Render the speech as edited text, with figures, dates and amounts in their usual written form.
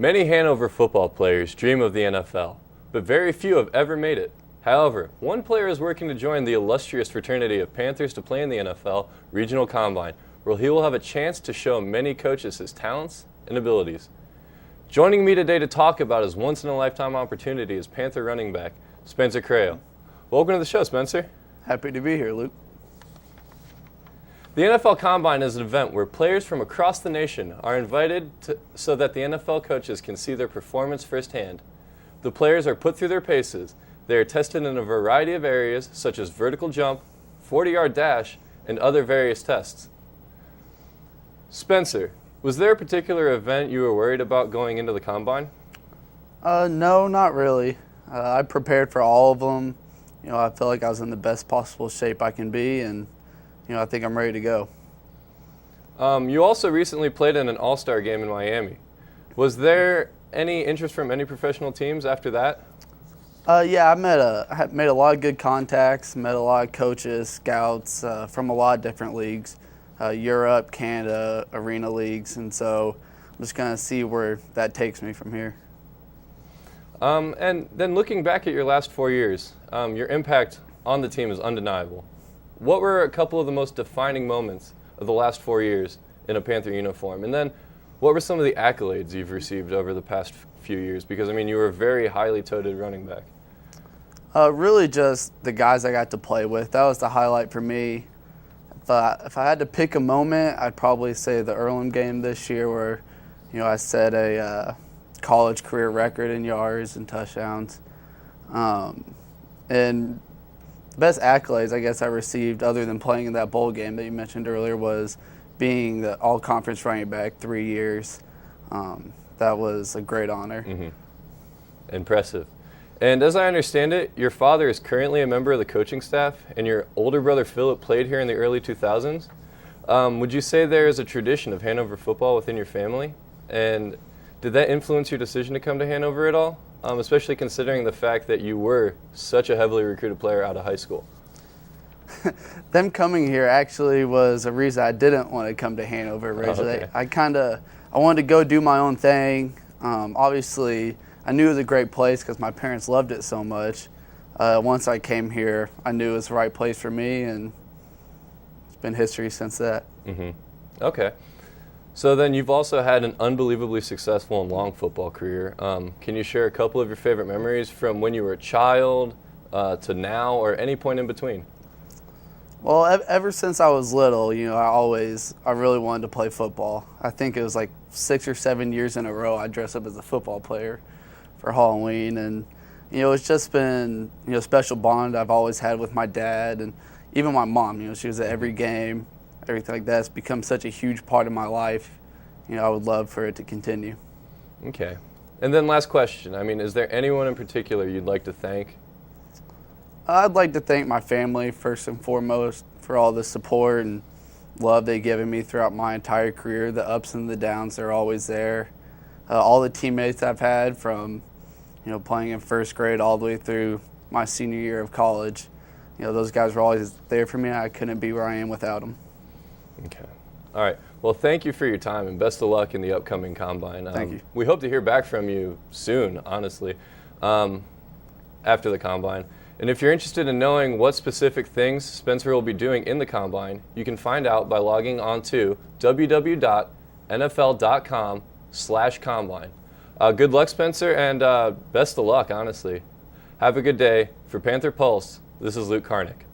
Many Hanover football players dream of the NFL, but very few have ever made it. However, one player is working to join the illustrious fraternity of Panthers to play in the NFL Regional Combine, where he will have a chance to show many coaches his talents and abilities. Joining me today to talk about his once-in-a-lifetime opportunity is Panther running back Spencer Corrao. Welcome to the show, Spencer. Happy to be here, Luke. The NFL Combine is an event where players from across the nation are invited so that the NFL coaches can see their performance firsthand. The players are put through their paces. They are tested in a variety of areas such as vertical jump, 40-yard dash, and other various tests. Spencer, was there a particular event you were worried about going into the Combine? No, not really. I prepared for all of them. I feel like I was in the best possible shape I can be, and I think I'm ready to go. You also recently played in an all-star game in Miami. Was there any interest from any professional teams after that? Yeah, I made a lot of good contacts, met a lot of coaches, scouts from a lot of different leagues, Europe, Canada, arena leagues, and so I'm just going to see where that takes me from here. And then looking back at your last 4 years, your impact on the team is undeniable. What were a couple of the most defining moments of the last 4 years in a Panther uniform? And then what were some of the accolades you've received over the past few years? Because, you were a very highly touted running back. Really just the guys I got to play with. That was the highlight for me. If I had to pick a moment, I'd probably say the Earlham game this year where, I set a college career record in yards and touchdowns. And the best accolades I guess I received, other than playing in that bowl game that you mentioned earlier, was being the all-conference running back 3 years. That was a great honor. Mm-hmm. Impressive. And as I understand it, your father is currently a member of the coaching staff, and your older brother Philip played here in the early 2000s. Would you say there is a tradition of Hanover football within your family? And did that influence your decision to come to Hanover at all? Especially considering the fact that you were such a heavily recruited player out of high school. Them coming here actually was a reason I didn't want to come to Hanover originally. Oh, okay. I wanted to go do my own thing. Obviously, I knew it was a great place because my parents loved it so much. Once I came here, I knew it was the right place for me, and it's been history since that. Mm-hmm. Okay. So then you've also had an unbelievably successful and long football career. Can you share a couple of your favorite memories from when you were a child to now, or any point in between? Well, ever since I was little, I really wanted to play football. I think it was like 6 or 7 years in a row I dressed up as a football player for Halloween, and it's just been a special bond I've always had with my dad and even my mom. She was at every game, everything like that. It's become such a huge part of my life. I would love for it to continue. Okay. And then last question. Is there anyone in particular you'd like to thank? I'd like to thank my family first and foremost for all the support and love they've given me throughout my entire career. The ups and the downs, they're always there. All the teammates I've had from playing in first grade all the way through my senior year of college. Those guys were always there for me. I couldn't be where I am without them. Okay. All right. Well, thank you for your time, and best of luck in the upcoming Combine. Thank you. We hope to hear back from you soon, honestly, after the Combine. And if you're interested in knowing what specific things Spencer will be doing in the Combine, you can find out by logging on to www.nfl.com/combine. Good luck, Spencer, and best of luck, honestly. Have a good day. For Panther Pulse, this is Luke Karnick.